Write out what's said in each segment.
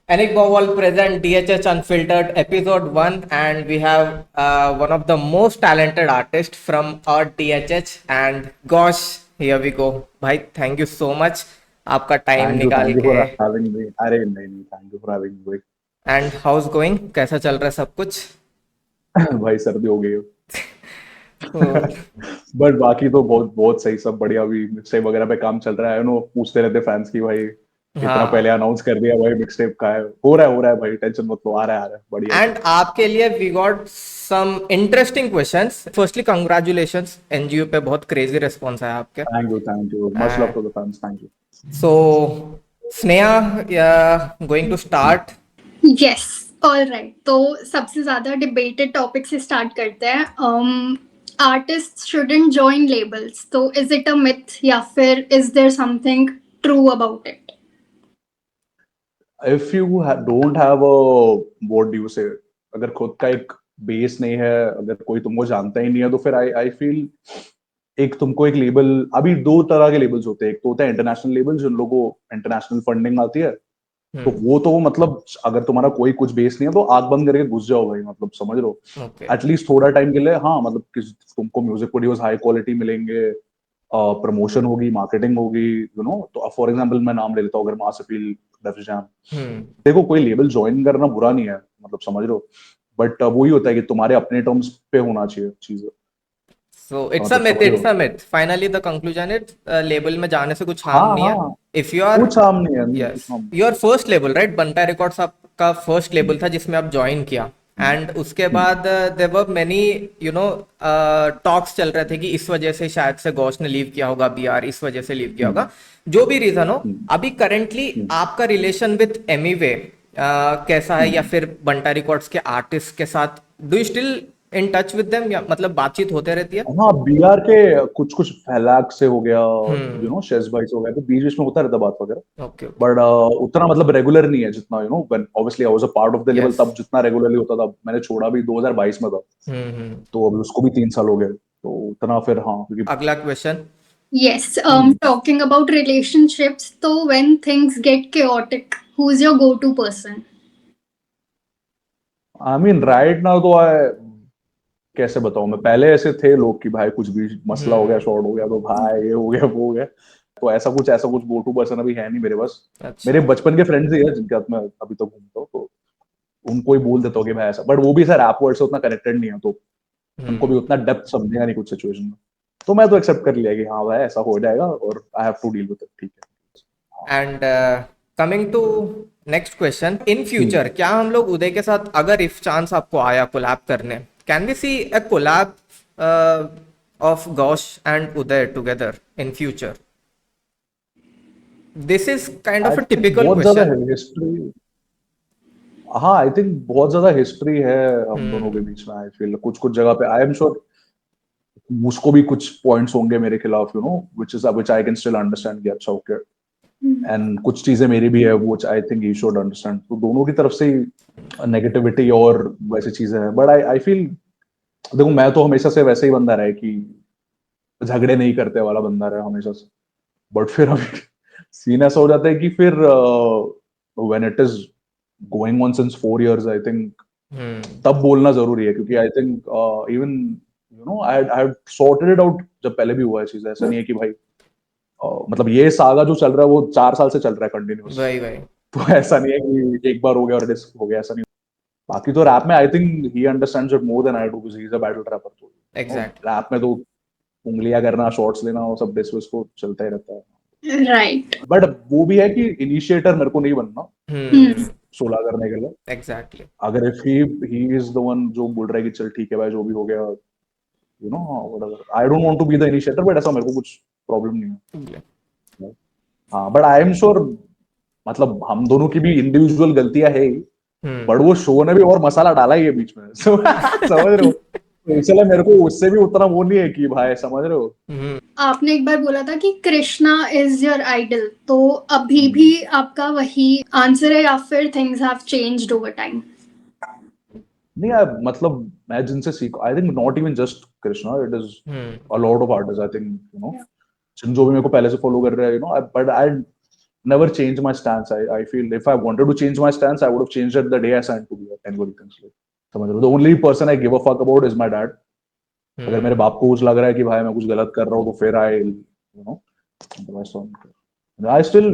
Anik Bawal present DHH Unfiltered episode 1, and we have one of the most talented artists from our DHH. And gosh, here we go. Bhai, thank you so much आपका time निकाल thank you के. For having मी। अरे नहीं नहीं, thank you for having me. And house going, कैसा चल रहा है सब कुछ? भाई सर्दी हो गई है। तो बट बाकी तो बहुत बहुत सही, सब बढ़िया। अभी मिक्सटेप वगैरह पे काम चल रहा है। नो पूछते रहते फैंस की भाई इतना पहले हाँ, अनाउंस कर दिया भाई, मिक्सटेप का है, हो रहा है भाई, टेंशन मत लो, आ रहा है बढ़िया सब। एंड आपके लिए we got some interesting questions. Firstly congratulations, NGO पे बहुत क्रेजी रिस्पॉन्स है आपके. Thank you much love to the fans, thank you. So Sneha, going to start. Yes, alright. तो सबसे ज्यादा डिबेटेड टॉपिक से स्टार्ट करते हैं। आर्टिस्ट शुडंट जॉइन लेबल्स, तो इज इट अ मिथ या फिर is there something true about it? If you don't have a, what do you say, अगर खुद का एक बेस नहीं है, अगर कोई तुमको जानता ही नहीं है, तो फिर आई आई फील एक तुमको एक लेबल, अभी दो तरह के लेबल्स होते हैं। एक तो होता है इंटरनेशनल लेबल, जिन लोगों को इंटरनेशनल फंडिंग आती है, तो वो तो मतलब अगर तुम्हारा कोई कुछ बेस नहीं है तो आंख बंद करके घुस जाओ भाई, मतलब समझ रहे हो। ओके. एटलीस्ट थोड़ा टाइम के लिए, हाँ मतलब तुमको म्यूजिक वीडियोस हाई क्वालिटी मिलेंगे, प्रमोशन होगी, मार्केटिंग होगी, यू नो। तो फॉर एग्जांपल मैं नाम ले लेता हूँ, अगर मास अपील, डेफ जैम, देखो कोई लेबल ज्वाइन करना बुरा नहीं है, मतलब समझ रहे हो। बट वही होता है कि तुम्हारे अपने टर्म्स पे होना चाहिए चीजें, So it's a मतलब myth. समझ रहे It's हो। a myth. Finally, the conclusion is label में जाने से कुछ हाँ harm नहीं है. हाँ, If you are, कुछ काम नहीं है, नहीं yes, कुछ काम your first label, right? Bantai records आपका first label था जिसमें आप join किया. एंड उसके नहीं। बाद देयर वर मेनी टॉक्स चल रहे थे कि इस वजह से शायद से घोष ने लीव किया होगा बीआर, इस वजह से लीव किया होगा. जो भी रीजन हो, अभी करेंटली आपका रिलेशन विथ एमीवे कैसा है, या फिर बंटा रिकॉर्ड्स के आर्टिस्ट के साथ do you still in touch with them, या मतलब बातचीत होते रहती है? हाँ, बीआर के कुछ कुछ फैलाक से हो गया, यू हम्म. नो, शेज भाई से हो गया, तो बीच बीच में होता रहता बात वगैरह। Okay, okay. बट उतना मतलब रेगुलर नहीं है जितना, you know, when obviously I was a part of the level, yes. तब जितना रेगुलरली होता था। मैंने छोड़ा भी 2022 में था, हम्म. तो अभी उसको भी 3 साल हो गए, तो उतना फिर हाँ, क्योंकि अगला question. Yes, talking about relationships, तो when things get chaotic, who's your go-to person? I mean right now तो आई, कैसे बताऊं मैं, पहले ऐसे थे लोग कि भाई कुछ भी मसला हो गया, हम्म. शॉर्ट हो गया तो भाई ये हो गया वो हो गया। तो ऐसा कुछ गो टू पर्सन अभी है नहीं मेरे पास। मेरे अच्छा. बचपन के फ्रेंड्स ही है जिनके साथ मैं अभी तक घूमता हूँ, तो उनको ही बोल देता हूँ कि भाई ऐसा, बट वो भी सर ऐप वर्ड से उतना कनेक्टेड नहीं है, तो उनको हम्म. भी उतना डेप्थ समझेगा नहीं कुछ सिचुएशन में। तो मैं तो एक्सेप्ट कर लिया कि हाँ भाई ऐसा हो जाएगा और I have to deal with it, ठीक and coming to next question, इन है। फ्यूचर क्या हम लोग उदय के साथ, अगर इफ चांस आपको आया कोलैब करने, can we see a collab of Gaush and Uday together in future? This is kind I of a think typical बहुत ज्यादा क्वेश्चन. हिस्ट्री, हाँ आई थिंक बहुत ज्यादा हिस्ट्री है हम दोनों के हम्म. बीच में। आई फील कुछ कुछ जगह पे आई एम श्योर उसको भी कुछ पॉइंट्स होंगे मेरे खिलाफ, you know, which I can still understand कि अच्छा ओके, एंड कुछ चीजें मेरी भी है वो आई थिंक ही शुड अंडरस्टैंड। तो दोनों की तरफ से ही नेगेटिविटी और वैसी चीजें हैं, बट आई आई फील, देखो मैं तो हमेशा से वैसे ही बंदा रहा है कि झगड़े नहीं करते वाला बंदा रहा हमेशा से। बट फिर अभी सीन ऐसा हो जाता है कि फिर when it is going on since 4 years, I think hmm. तब बोलना जरूरी है, क्योंकि I think even you know I have sorted it out जब पहले भी हुआ है चीज। ऐसा नहीं है कि भाई मतलब ये सागा जो चल रहा है वो 4 साल से चल रहा है कंटिन्यूस। वही वही. तो ऐसा नहीं है कि एक बार हो गया और डिस्क हो गया, ऐसा नहीं। बाकी तो रैप में I think he understands it more than I do, because he is a battle rapper. तो एग्जैक्ट. रैप में तो उंगलियां करना, शॉट्स लेना, वो सब डिस को चलता ही रहता है। Right. बट वो भी है कि इनिशिएटर मेरे को नहीं बनना हम्म. सोलह करने के लिए। एग्जैक्टली. अगर if he is the one जो बोल रहा है कि चल ठीक है भाई जो भी हो गया, you know, whatever, I don't want to be the initiator, but ऐसा मेरे को कुछ प्रॉब्लम नहीं है। हाँ बट आई एम श्योर, मतलब हम दोनों की भी इंडिविजुअल गलतियां है ही, बट वो शो ने भी और मसाला डाला ही है बीच में। समझ रहे हो, तो इसलिए मेरे को उससे भी उतना वो नहीं है कि भाई, समझ रहे हो। आपने एक बार बोला था कि कृष्णा इज योर आइडल, तो अभी भी आपका वही आंसर है या फिर things have changed over time? नहीं यार, मतलब मैं जिनसे सीख, I think not even just Krishna, it is a lot of artist, I think, you know, जिन जो भी मेरे को पहले से फॉलो कर रहे हैं, you know, but I never changed my stance. I feel if I wanted to change my stance, I would have changed it the day I signed to be a Anybody thinks like, समझ रहे हो? The only person I give a fuck about is my dad. अगर मेरे बाप को कुछ लग रहा है कि भाई मैं कुछ गलत कर रहा हूँ तो फिर I still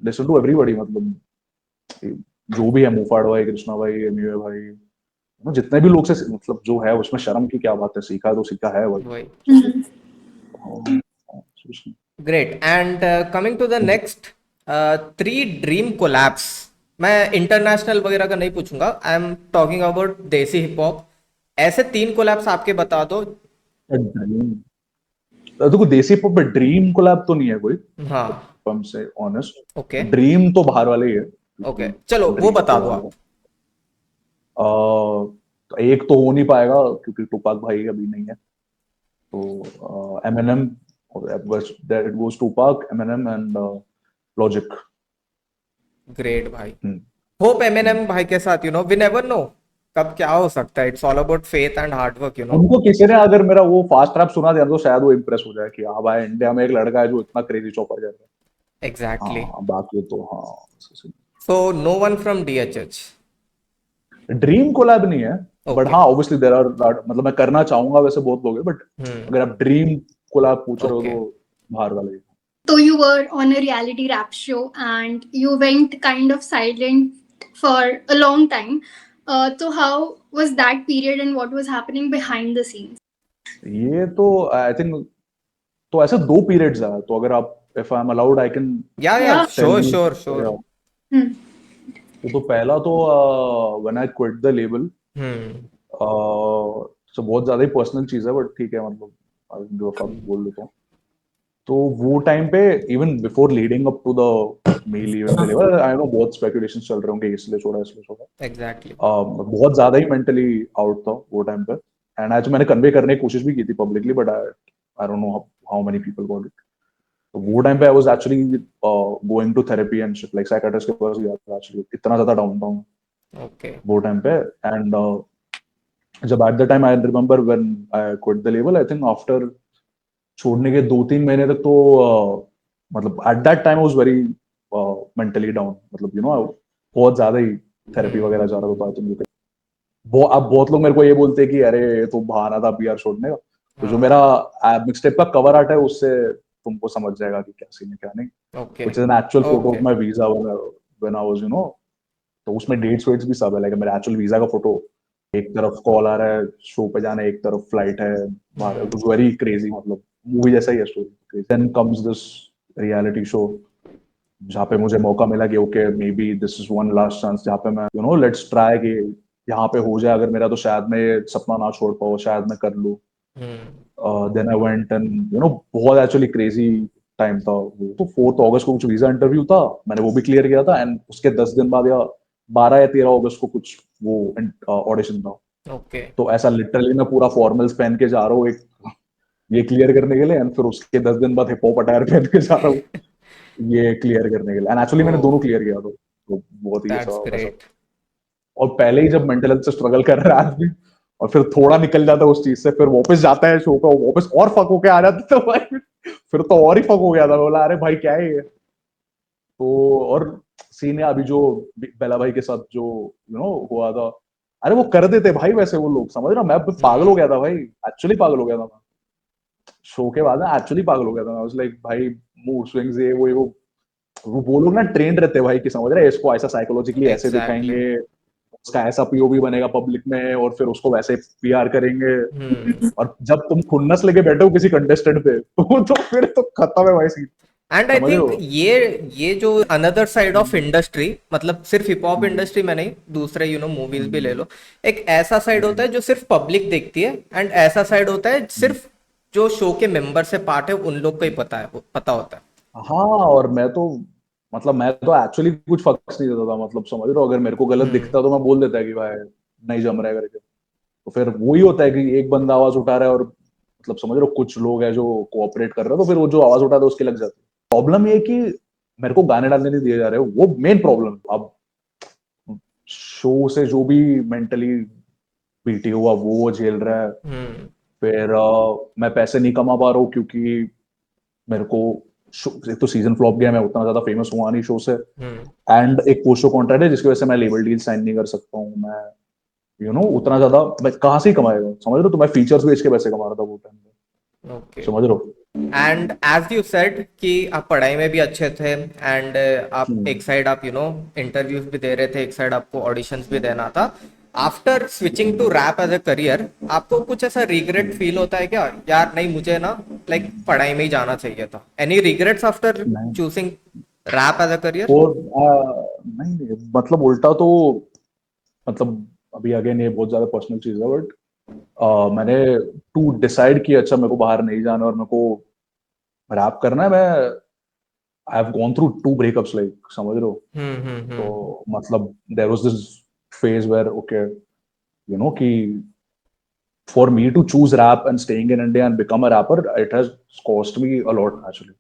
listen to everybody. मतलब जो भी है मुफाड़ भाई, कृष्णा भाई, एमयू भाई, जितने भी लोग से मतलब जो है उसमें शर्म की क्या बात है, सीखा तो सीखा है भाई. Great. And coming to the next 3 dream collabs. मैं इंटरनेशनल वगैरह का नहीं पूछूंगा, I am talking about desi hip hop. ऐसे 3 कोलैब्स आपके बता दो. देखो देसी हिप हॉप पे ड्रीम कोलैब तो नहीं है कोई. हाँ. हमसे ऑनेस्ट. ओके. ड्रीम तो बाहर वाले ही है. ओके, चलो वो बता दो आप. एक तो हो नहीं पाएगा क्योंकि टुपाक भाई अभी नहीं है. तो Eminem, it goes Tupac, Eminem and Logic. Great भाई. होप एमएनएम भाई के साथ वी नेवर नो कब क्या हो सकता है. It's all about faith and hard work. उनको किसी ने अगर मेरा वो फास्ट रैप सुना दिया तो शायद वो इम्प्रेस हो जाए कि हाँ भाई इंडिया में एक लड़का है जो इतना क्रेजी चॉपर कर रहा है. एग्जैक्टली. बाकी तो हाँ. So no one from DHH. Dream collab नहीं है, बट हाँ ऑब्वियसली देयर आर, मतलब मैं करना चाहूंगा वैसे बहुत लोग हैं, बट अगर आप ड्रीम कोलैब पूछ रहे हो तो बाहर वाले. So you were on a reality rap show and you went kind of silent for a long time. So how was that period and what was happening behind the scenes? ये तो I think तो ऐसे 2 periods है. तो अगर आप if I'm allowed I can या sure. तो पहला तो when I quit the label. तो बहुत ज्यादा ही पर्सनल चीज है बट ठीक है, मतलब बोल देता हूँ. तो वो टाइम पे even before leading up to the me leaving the लेवल, आई नो बहुत स्पेकुलेशंस चल रहे होंगे इसलिए छोड़ा. एग्जैक्टली. बहुत ज्यादा ही मेंटली आउट था वो टाइम पे. एंड आज मैंने कन्वे करने की कोशिश भी की थी publicly, but I don't know how many people got it. तो वो टाइम पे I was actually going to therapy and shit, like psychiatrist के पास गया था एक्चुअली. इतना ज्यादा डाउन था ओके वो टाइम पे. एंड जब at the time I remember when I quit the लेवल, आई थिंक आफ्टर छोड़ने के 2-3 महीने तक तो मतलब at that time I was very mentally down. मतलब बहुत ज्यादा ही थेरेपी वगैरह जा रहा था. अब बहुत लोग मेरे को ये बोलते हैं कि अरे तो बहाना था पीआर छोड़ने का. तो जो मेरा मिक्सटेप का कवर आर्ट है उससे तुमको समझ जाएगा कि क्या सीन है क्या नहीं. Which is an actual photo of my visa when I was तो उसमें डेट्स वेट्स भी सब है. लाइक मेरा एक्चुअल वीजा का फोटो, एक तरफ कॉल आ रहा है शो पे जाना, एक तरफ फ्लाइट है बाहर. इट वाज वेरी क्रेजी, मतलब मूवी जैसा ही है story. Then comes this reality show जहाँ पे मुझे मौका मिला कि okay maybe this is one last chance जहाँ पे मैं लेट्स ट्राई कि यहाँ पे हो जाए. अगर मेरा तो शायद मैं ये सपना ना छोड़ पाऊँ, शायद मैं कर लूँ. देन आई वेंट एंड बहुत एक्चुअली क्रेजी टाइम था वो. तो 4 अगस्त को कुछ वीजा इंटरव्यू था, मैंने वो भी क्लियर किया था. एंड उसके 10 दिन बाद या 12 या 13 अगस्त को कुछ वो ऑडिशन था. तो ऐसा लिटरली मैं पूरा फॉर्मल्स पहन के जा रहा हूँ एक ये क्लियर करने के लिए, एंड फिर उसके 10 दिन बाद हिप हॉप अटायर पहन के जा रहा हूँ ये क्लियर करने के लिए. एंड एक्चुअली मैंने दोनों क्लियर किया था. तो बहुत ही और पहले ही जब मेंटल हेल्थ से स्ट्रगल कर रहा है आदमी और फिर थोड़ा निकल जाता है उस चीज से, फिर वापस जाता है शो पे, वापस और फक होके आ जाता है भाई. फिर तो और ही फक हो गया था. बोला अरे भाई क्या है ये. तो और सीन है अभी जो बेला भाई के साथ जो हुआ था, अरे वो कर देते भाई वैसे वो लोग, समझ रहा. मैं पागल हो गया था भाई, एक्चुअली पागल हो गया था मैं. शो के बाद एक्चुअली पागल हो गया था. मैं लाइक भाई मूड स्विंग्स ये वो लोग ना ट्रेंड रहते भाई कि समझ रहे हैं इसको ऐसा साइकोलॉजिकली ऐसे दिखाएंगे, उसका ऐसा पीओवी बनेगा पब्लिक में और फिर उसको वैसे पीआर करेंगे. और जब तुम खुन्नस लेके बैठे हो किसी कंटेस्टेंट पे तो फिर तो खत्म है भाई सीन. एंड आई थिंक ये जो अनदर साइड ऑफ इंडस्ट्री, मतलब सिर्फ हिप हॉप इंडस्ट्री में नहीं, दूसरे मूवीज भी ले लो, एक ऐसा साइड होता है जो सिर्फ पब्लिक देखती है एंड ऐसा साइड होता है सिर्फ जो शो के मेंबर से पार्ट है उन लोग को ही पता होता है. हाँ, और मैं तो एक्चुअली कुछ फक्स नहीं देता था. मतलब समझ रहे हो, अगर मेरे को गलत दिखता तो मैं बोल देता कि भाई नहीं जम रहा है करके. तो फिर वही होता है कि एक बंदा आवाज उठा रहा है और मतलब समझ रहे हो कुछ लोग हैं जो कोऑपरेट कर रहे हैं, तो फिर वो जो आवाज उठाता है उसके लग जाती है. प्रॉब्लम ये कि मेरे को गाने डालने नहीं दिए जा रहे, वो मेन प्रॉब्लम. अब शो से जो भी मेंटली बीटी हुआ वो झेल रहा है. फिर मैं पैसे नहीं कमा पा रहा हूँ क्योंकि मेरे को एक तो सीजन फ्लॉप गया, मैं उतना ज्यादा फेमस हुआ नहीं शो से, हम्म एंड एक पोस्ट शो कॉन्ट्रैक्ट है जिसकी वजह से मैं लेबल डील साइन नहीं कर सकता हूँ, मैं उतना ज्यादा मैं कहाँ से ही कमाएगा, समझ रहे हो? तो मैं फीचर्स बेच के पैसे कमा रहा था वो टाइम पे, ओके। समझ रहे हो? एंड एज यू सेड कि आप पढ़ाई में भी अच्छे थे एंड आप हम्म। एक साइड आप इंटरव्यूज भी दे रहे थे, एक साइड आपको ऑडिशंस भी देना था। After switching to rap as a career आपको कुछ ऐसा रिग्रेट फील होता है क्या, यार नहीं मुझे ना लाइक पढ़ाई में ही जाना चाहिए था? एनी रिग्रेट्स आफ्टर नहीं, choosing rap as a career? और नहीं, मतलब उल्टा तो, मतलब अभी अगेन ये बहुत ज्यादा पर्सनल चीज है, बट मैंने टू डिसाइड किया अच्छा मेरे को बाहर नहीं जाना और मेरे को रैप करना है, मैं I have gone through 2 breakups, like समझ रहे हो? हम्म। तो मतलब there was this phase where okay कि for me to choose rap and staying in India and become a rapper, it has cost me a lot actually.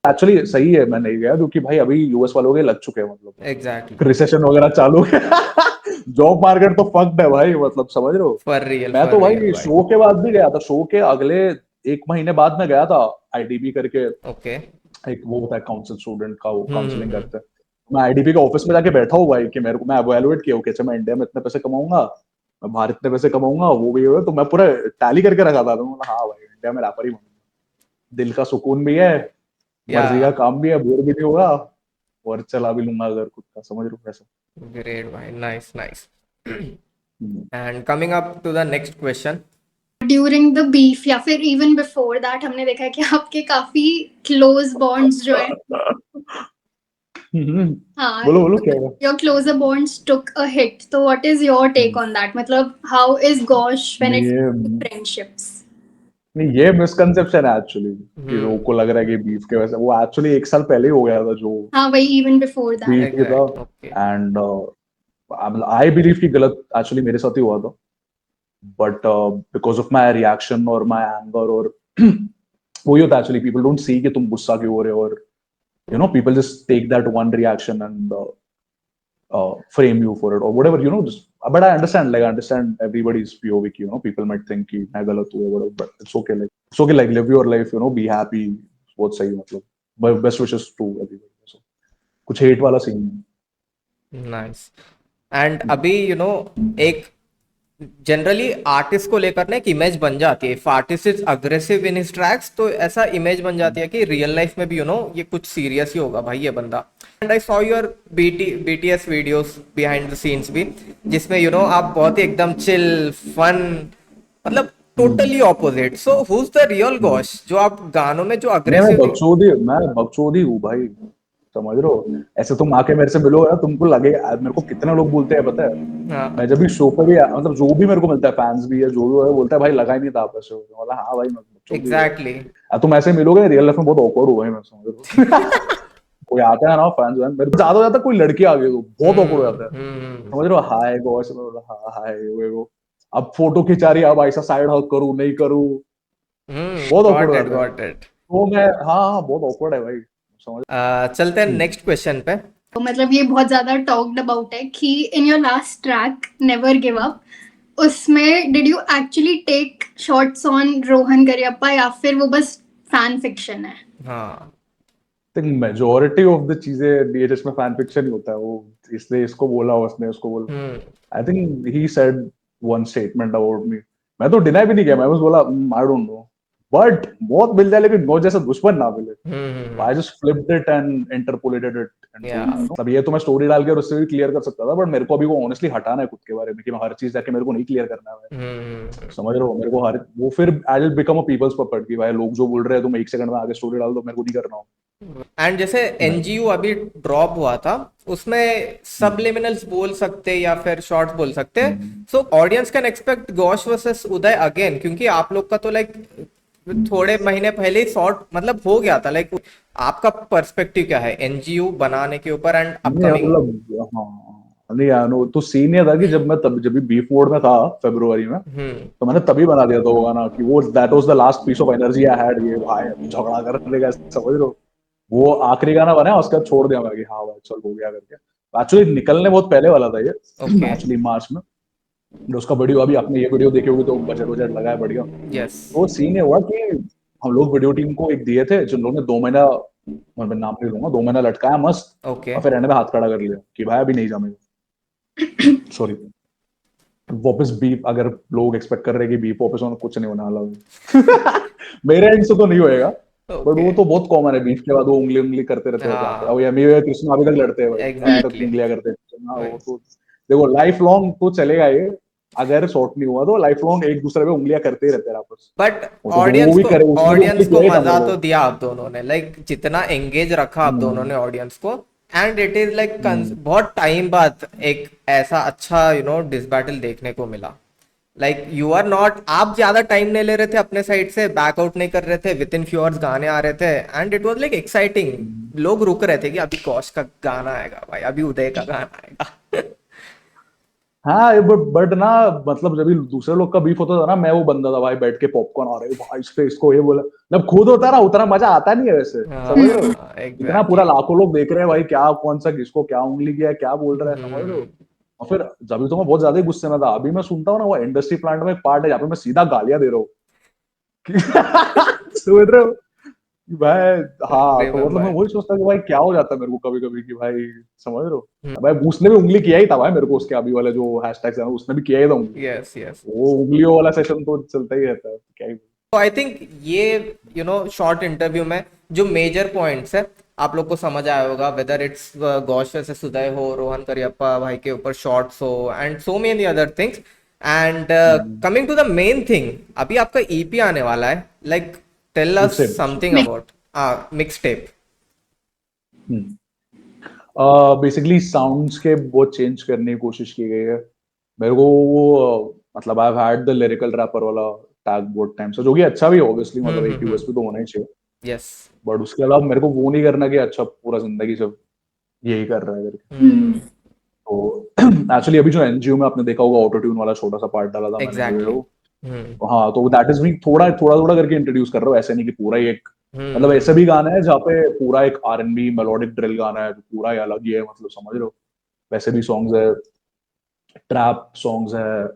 Actually सही है मैं नहीं गया क्योंकि भाई अभी यूएस वालों के लग चुके हैं, मतलब एग्जैक्टली। रिसेशन वगैरह चालू है। जॉब मार्केट तो फक्ड है भाई, मतलब समझ रहे हो? मैं तो फॉर रियल भाई भाई। शो के बाद भी गया था, शो के अगले 1 महीने बाद मैं गया था आईडीबी करके, ओके। एक वो होता है काउंसिल स्टूडेंट का, वो काउंसलिंग हम्म। करते हैं। मैं आईडीपी के ऑफिस में जाके बैठा हूँ भाई कि मेरे को मैं एवेलुएट किया कि अच्छा मैं इंडिया में इतने पैसे कमाऊंगा, मैं बाहर इतने पैसे कमाऊंगा, वो भी है, तो मैं पूरा टैली करके रखा था, तो मैं बोला, हाँ भाई इंडिया में रैपर ही बनूंगा, दिल का सुकून भी है, या मर्जी का काम भी है, बोर भी नहीं होगा, और चला भी लूंगा अगर खुद का, समझ रहे हो कैसा? ग्रेट भाई, nice nice. Hmm. And coming up to the next question. During the beef या फिर इवन बिफोर दैट हमने देखा है कि आपके काफी क्लोज बॉन्ड्स जो है, हम्म। हाँ, बोलो बोलो क्या हुआ? your closer bonds took a hit. So what is your take on that? मतलब how is Gosh when नहीं it ये comes to friendships? नहीं ये मिसकंसेप्शन है एक्चुअली, कि लोगों हम्म। को लग रहा है कि बीफ के वजह से, वो एक्चुअली 1 साल पहले ही हो गया था जो हाँ वही, even before that. बीफ ही था। Exact, okay. And I believe कि गलत एक्चुअली मेरे साथ ही हुआ था, but because of my reaction और माई एंगर, और वही होता है एक्चुअली, पीपल डोंट सी कि तुम गुस्सा क्यों हो रहे हो, और people just take that one reaction and frame you for it or whatever, just, but I understand, like I understand everybody's POV ki, people might think ki मैं गलत हूँ or whatever, but it's okay, like live your life, be happy, बहुत सही, मतलब best wishes to everybody, so कुछ hate वाला scene नहीं। Nice. And अभी एक जनरली आर्टिस्ट को लेकर ना एक इमेज बन जाती है, if artist is aggressive in his tracks तो ऐसा इमेज बन जाती है कि रियल लाइफ में भी ये कुछ सीरियस ही होगा भाई ये बंदा। And I saw your BTS videos behind the scenes भी, जिसमें आप बहुत ही एकदम चिल फन, मतलब totally opposite. So who is the real gosh जो आप गानों में जो नहीं, अग्रेसिव? मैं बकचोदी हूँ भाई, समझ रहे हो? ऐसे तुम आके मेरे से मिलो ना, तुमको लगेगा, मेरे को कितने लोग बोलते हैं पता है, हाँ मैं जब भी शो पे भी मतलब जो भी मेरे को मिलता है, फैंस भी है, जो भी है, बोलता है भाई लगा ही नहीं था आपस में, बोला हाँ भाई मैं बकचोदी हूँ एग्जैक्टली। भाई। तुम ऐसे मिलोगे रियल लाइफ में बहुत ऑकवर्ड हुआ है, मैं समझ रहा हूँ। कोई आता है ना फैंस वैन, मेरे ज्यादा हो जाता है, कोई लड़की आ गई तो बहुत ऑकवर्ड हो जाता है, समझ रहे हो? हाय गॉश, हाँ हाय वो, अब फोटो खिंचा रही है, अब ऐसा साइड हक करूँ नहीं करूँ, बहुत ऑकवर्ड गॉट हो इट जाता है, गॉट इट। तो मैं, हाँ बहुत ऑकवर्ड है भाई, समझ। चलते हैं नेक्स्ट क्वेश्चन पे। तो मतलब ये बहुत ज्यादा टॉक्ड अबाउट है कि in your last track never give up, उसमें did you actually take shots on Rohan Kariappa या फिर वो बस फैन फिक्शन है? हाँ। थिंक मेजोरिटी ऑफ द चीजें ये जिसमें फैन फिक्शन ही होता है, वो इसने इसको बोला, उसने उसको बोला, hmm I think he said one statement about me, मैं तो डिनाई भी नहीं किया, मैं बस बोला आई डोंट नो, बट बहुत मिल जाए लेकिन बहुत जैसा दुश्मन ना मिले, हम्म। I just flipped it and interpolated it into, या मतलब ये तो मैं स्टोरी डाल के और उससे भी क्लियर कर सकता था, बट मेरे को अभी वो ऑनेस्टली हटाना है खुद के बारे में, कि मैं हर चीज जाके मेरे को नहीं क्लियर करना है, समझ रहे हो? मेरे को हर वो फिर I will become a people's puppet, कि भाई लोग जो बोल रहे हैं तुम 1 सेकंड में आगे स्टोरी डाल दो, मेरे को नहीं करना हो। एंड जैसे एनजीयू अभी ड्रॉप हुआ था, उसमें सबलिमिनल्स बोल सकते या फिर शॉर्ट्स बोल सकते, so audience can expect gosh versus Uday again, क्योंकि आप लोग का तो लाइक थोड़े महीने पहले ही शॉर्ट मतलब हो गया था, लाइक आपका पर्सपेक्टिव क्या है एनजीयू बनाने के ऊपर एंड नहीं यार, अपकमिंग? मतलब हाँ, नहीं यार, तो सीन ये था कि जब भी बीफ वॉर में था फरवरी में, तो मैंने तभी बना दिया था वो गाना, कि वो that was the last piece of energy I had, ये भाई झगड़ा करने का, समझ रहे हो? वो आखिरी गाना बना, उसके बाद छोड़ दिया मैं कि हाँ भाई चल हो गया करके। एक्चुअली निकलने बहुत पहले वाला था ये, ओके। एक्चुअली मार्च में, जो उसका वीडियो, अभी आपने ये वीडियो देखी होगी तो बजट बजट लगा है बढ़िया। यस। तो सीन ये हुआ कि हम लोग वीडियो टीम को एक दिए थे, जिन लोगों ने 2 महीना मैं नाम नहीं लूंगा, 2 महीना लटकाया मस्त, ओके और फिर एंड में हाथ खड़ा कर लिया कि भाई अभी नहीं जमेगा, सॉरी। वापस बीफ, अगर लोग एक्सपेक्ट कर रहे हैं कि बीफ वापस होना, कुछ नहीं होने वाला मेरे एंड से तो नहीं होएगा, बट वो ओके तो बहुत कॉमन है, बीफ के बाद वो उंगली उंगली करते रहते हैं जाके। हाँ अब एमी और कृष्ण अभी तक लड़ते हैं भाई, अभी तक एग्जैक्टली उंगलियां करते हैं। हाँ, वो तो देखो लाइफ लॉन्ग तो चलेगा ये, अगर शॉर्ट नहीं हुआ तो लाइफ लॉन्ग एक दूसरे पे उंगलियां करते ही रहते हैं आपस। बट वो तो वो भी करे, उसने भी उंगली ऑडियंस को किया ही था मजा मेरे तो को। दिया आप दोनों ने, लाइक जितना एंगेज रखा आप दोनों ने ऑडियंस को, एंड इट इज लाइक बहुत टाइम बाद एक ऐसा अच्छा डिस बैटल देखने को मिला। लाइक यू आर नॉट, आप ज्यादा टाइम नहीं ले रहे थे अपने साइड से, बैकआउट नहीं कर रहे थे, विद इन फ्यू आवर्स गाने आ रहे थे, and it was like exciting. लोग रुक रहे थे कि अभी कौश का गाना आएगा भाई, अभी उदय का गाना आएगा हाँ, बट ना, मतलब जब भी दूसरे लोग का बीफ होता था ना, मैं वो बंदा था भाई, बैठ के पॉपकॉर्न आ रहे भाई, इस पे इसको ये बोला, जब खुद होता है ना उतना मजा आता नहीं है वैसे, समझ रहे हो? हाँ इतना पूरा एग्जैक्टली। लाखों लोग देख रहे हैं भाई, क्या कौन सा किसको क्या उंगली किया है, क्या बोल रहा है, समझ रहे हो? और फिर जब तो मैं बहुत ज्यादा ही गुस्से में था, अभी मैं सुनता हूँ ना, वो इंडस्ट्री प्लांट में एक पार्ट है जहाँ पे मैं सीधा गालियां दे रहा हूँ समझ रहे हो कि भाई, हाँ, तो मतलब मैं रिमेम्बर। वही सोचता कि भाई क्या हो जाता है मेरे को कभी कभी कि भाई, समझ रहे हो? भाई उसने भी उंगली किया ही था भाई मेरे को, उसके अभी वाले जो हैशटैग है उसने भी किया ही था उंगली। Yes yes. वो उंगलियों वाला सेशन तो चलता ही रहता है, क्या ही। तो आई थिंक ये शॉर्ट इंटरव्यू में जो मेजर पॉइंट्स है आप लोग को समझ आया होगा, whether it's Ghosh versus Suday हो, रोहन करियप्पा भाई के ऊपर शॉट्स हो, and so many other things. And coming to the main thing, अभी आपका ईपी आने वाला है, like tell us Mixtape, something about mixtape. Basically sounds के बहुत चेंज करने की कोशिश की गई है। मेरे को वो मतलब I have had the lyrical rapper वाला टैग बहुत टाइम से, जो कि अच्छा भी है ऑब्वियसली, मतलब एक यूएसपी तो होना ही चाहिए, यस। बट उसके अलावा मेरे को वो नहीं करना कि अच्छा पूरा जिंदगी सब यही कर रहा है करके। तो एक्चुअली अभी जो एनजीओ में आपने देखा होगा ऑटो ट्यून वाला छोटा सा पार्ट डाला था मैंने एग्जैक्टली। वो। हाँ, तो दैट इज भी थोड़ा थोड़ा थोड़ा करके इंट्रोड्यूस कर रहा हूँ, ऐसे नहीं कि पूरा ही एक, मतलब ऐसे भी गाना है जहाँ पे पूरा एक आरएनबी मेलोडिक ड्रिल गाना है, जो पूरा ही अलग ही है, मतलब समझ रहे हो? वैसे भी सॉन्ग्स है, ट्रैप सॉन्ग्स है,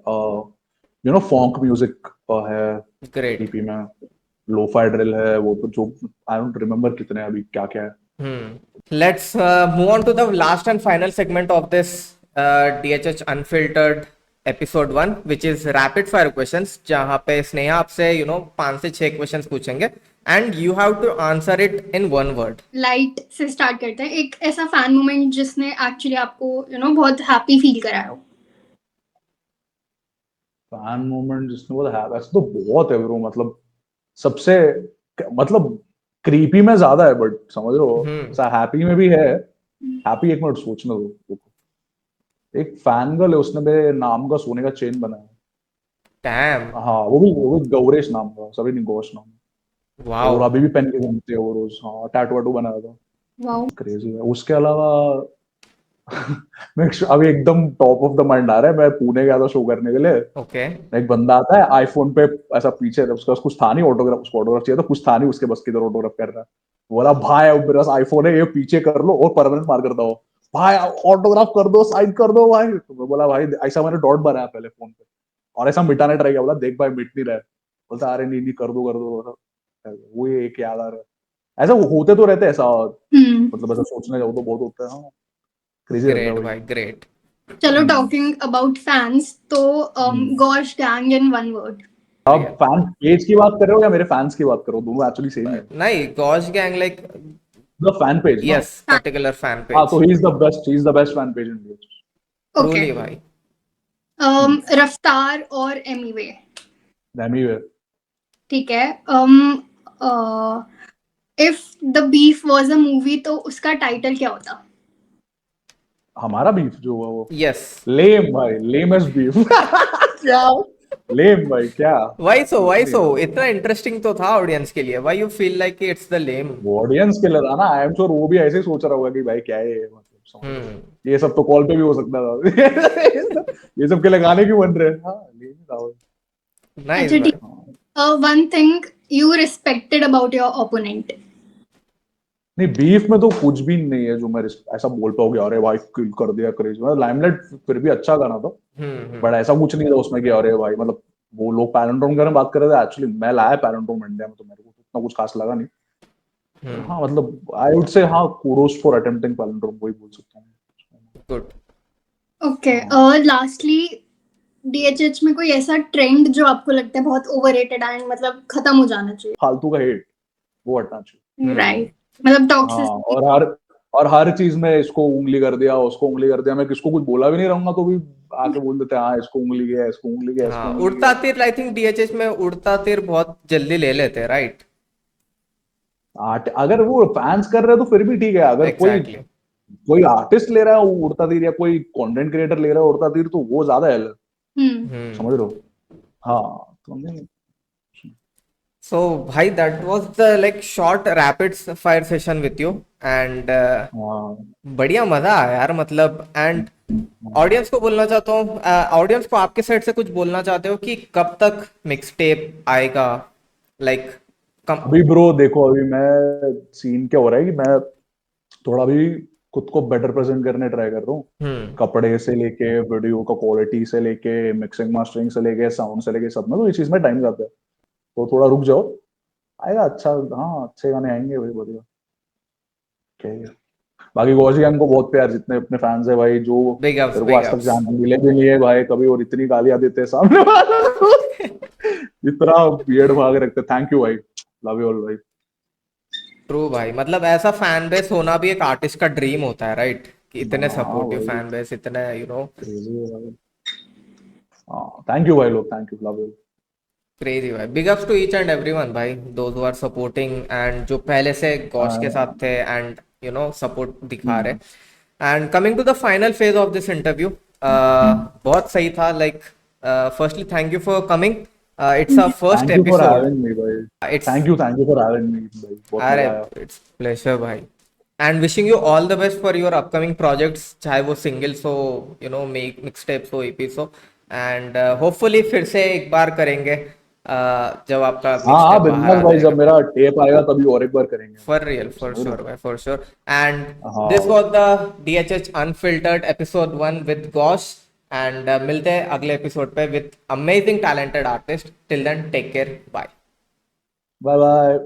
फॉन्क म्यूजिक है ग्रेट। ईपी में, लोफाई ड्रिल है, वो तो जो आई डोंट रिमेम्बर कितने अभी क्या क्या है। Let's move on to the last and final segment of this DHH Unfiltered episode 1, which is rapid fire questions, जहाँ पे स्नेहा आपसे 5 से 6 क्वेश्चंस पूछेंगे and you have to answer it in 1 word. Light से स्टार्ट करते हैं, एक ऐसा फैन मोमेंट जिसने एक्चुअली आपको बहुत हैप्पी फील कराया हो। फैन मोमेंट जिसने बोला है, वैसे तो बहुत है ब्रो, मतलब सबसे, मतलब क्रीपी में ज्यादा है, बट समझ रहे हो, ऐसा हैप्पी में भी है। हैप्पी, एक मिनट सोचने दो। एक फैन गर्ल है, उसने मेरे नाम का सोने का चेन बनाया। डैम। हाँ, वो भी गौरेश नाम का, सभी नहीं घोष नाम, और वाओ। अभी भी पेन के घूमते हैं वो रोज। हाँ, टैटू वाटू बनाया था, वाओ। क्रेजी है। उसके अलावा मैं अभी एकदम टॉप ऑफ द माइंड आ रहा है, मैं पुणे गया था शो करने के लिए। ओके। एक बंदा आता है आईफोन पे, ऐसा पीछे उसका कुछ था नहीं ऑटोग्राफ, उसको ऑटोग्राफ चाहिए था, कुछ था नहीं उसके बस, किधर ऑटोग्राफ कर रहा है। बोला भाई अब मेरे पास आईफोन है, ये पीछे कर लो और परमानेंट मार करता हो भाई, ऑटोग्राफ कर दो, साइन कर दो भाई। तो मैं बोला भाई ऐसा मैंने डॉट बनाया पहले फोन पे, और ऐसा मिटाने ट्राई किया, बोला देख भाई मिट नहीं रहा है। बोलता अरे नहीं नहीं कर दो। वो ये एक याद आ रहा है, ऐसा होते तो रहते हैं ऐसा, मतलब ऐसा सोचने जाओ तो बहुत होता है। हाँ, क्रेजी रहता है ग्रेट भाई। भाई ग्रेट। चलो, टॉकिंग अबाउट फैंस, तो गॉश गैंग इन 1 वर्ड। आप फैन पेज की बात कर रहे हो या मेरे फैंस की बात कर रहे हो? दोनों एक्चुअली सेम है। नहीं, gosh gang like, the fan page ना। यस, पर्टिकुलर फैन हाँ, पेज। तो he is the best fan page in India. Okay. Truly भाई। रफ्तार और एमीवे। एनीवे। ठीक है। If the beef was a movie तो उसका टाइटल क्या होता? हमारा बीफ जो हुआ वो यस। लेम भाई, लेमेस्ट बीफ क्या लेम भाई, क्या वाई कुछ नहीं सो यार। इतना इंटरेस्टिंग तो था ऑडियंस के लिए, why you feel like it's the lame? Audience के लिए था ना, आई एम श्योर वो भी ऐसे ही सोच रहा होगा कि भाई क्या है ये, मतलब समझ रहे हो? ये सब तो कॉल पे भी हो सकता था ये सब के लिए गाने क्यों बन रहे हैं? हाँ, लेम था वो। नाइस अच्छा, भाई। ठीक। One thing you respected about your opponent. नहीं, बीफ में तो कुछ भी नहीं है जो मैं ऐसा बोल पाऊंगी अरे भाई किल कर दिया क्रेज। मतलब लाइमलाइट फिर भी अच्छा गाना था, बट ऐसा कुछ नहीं था उसमें कि अरे भाई, मतलब वो लोग पैरेंटोम के बारे में बात कर रहे थे, एक्चुअली मैं लाया पैरेंटोम इंडिया में, तो मेरे को उतना कुछ खास लगा नहीं। हाँ मतलब आई वुड से हाँ kudos फॉर अटेम्प्टिंग पैलिंड्रोम वही बोल सकता हूँ. गुड. ओके, लास्टली डीएचएच में कोई ऐसा ट्रेंड जो आपको लगता है बहुत ओवररेटेड एंड मतलब खत्म हो जाना चाहिए? फालतू का हेट वो हटना चाहिए. राइट, मतलब हाँ टॉक्सिसिटी. और हर चीज में इसको उंगली कर दिया उसको उंगली कर दिया. मैं किसको कुछ बोला भी नहीं रहूंगा तो भी आके बोल देते हैं हाँ इसको उंगली गया इसको उंगली गया इसको हाँ, उंगली उड़ता गया. तीर आई थिंक डीएचएच में उड़ता तीर बहुत जल्दी ले लेते हैं, राइट? अगर वो फैंस कर रहे हैं तो फिर भी ठीक है. अगर कोई एग्जैक्टली. कोई आर्टिस्ट ले रहा है वो उड़ता तीर या कोई कंटेंट क्रिएटर ले रहा है उड़ता तीर तो वो ज्यादा है. समझ रहे हो. हाँ तो नहीं. So, bhai, that was the like short rapid fire session with you and हाँ बढ़िया मजा आया यार मतलब. एंड ऑडियंस को बोलना चाहता हूँ, ऑडियंस को आपके साइड से कुछ बोलना चाहते हो कि कब तक मिक्स टेप आएगा, लाइक कम. अभी ब्रो देखो अभी मैं सीन क्या हो रहा है कि मैं थोड़ा भी खुद को बेटर प्रेजेंट करने ट्राई कर रहा हूँ. कपड़े से लेके वीडियो का क्वालिटी से लेके मिक्सिंग मास्टरिंग से लेके साउंड से लेके सब में तो इस चीज में टाइम जाता है. तो थोड़ा रुक जाओ आएगा अच्छा. हाँ अच्छे गाने आएंगे भाई बढ़िया. क्या है. बाकी गौजी गैंग को बहुत प्यार जितने अपने फैंस है भाई जो बिग अप्स, तेरे को बिग आज तक अप्स. जान मिले भी नहीं है भाई कभी और इतनी गालियां देते हैं सामने वाला को. इतना बियर्ड भाग रखते. थैंक यू भाई. लव यू ऑल भाई. ट्रू भाई, मतलब ऐसा फैन बेस होना भी एक आर्टिस्ट का ड्रीम होता है, राइट? कि इतने हाँ सपोर्टिव भाई फैन बेस, इतने क्रेजी है भाई. हाँ थैंक यू भाई लोग. Thank you. Love you. Crazy भाई. Big ups to each and everyone भाई, those who are supporting and जो पहले से गॉश के साथ थे एंड सपोर्ट दिखा रहे. And coming to the final phase of this interview, बहुत सही था. Like firstly thank you for coming. It's a first thank you for episode. Having me भाई. It's thank you for having me भाई. बहुत अरे मजा आया. इट्स प्लेजर भाई. And wishing you all the best for your upcoming projects, चाहे वो singles हो, मिक्स टेप्स हो, ईपीस हो. एंड होपफुली फिर से एक बार करेंगे जब आपका हाँ मिक्स हाँ टेप बाहर बिंदास आ भाई जाएगा. जब मेरा टेप आएगा तभी और एक बार करेंगे. फॉर रियल, फॉर समझ रहे श्योर हो. भाई, फॉर श्योर. एंड हाँ this was the DHH unfiltered episode 1 with Gaush. And मिलते हैं अगले एपिसोड पे with amazing talented artist. Till then take care, bye. Bye bye.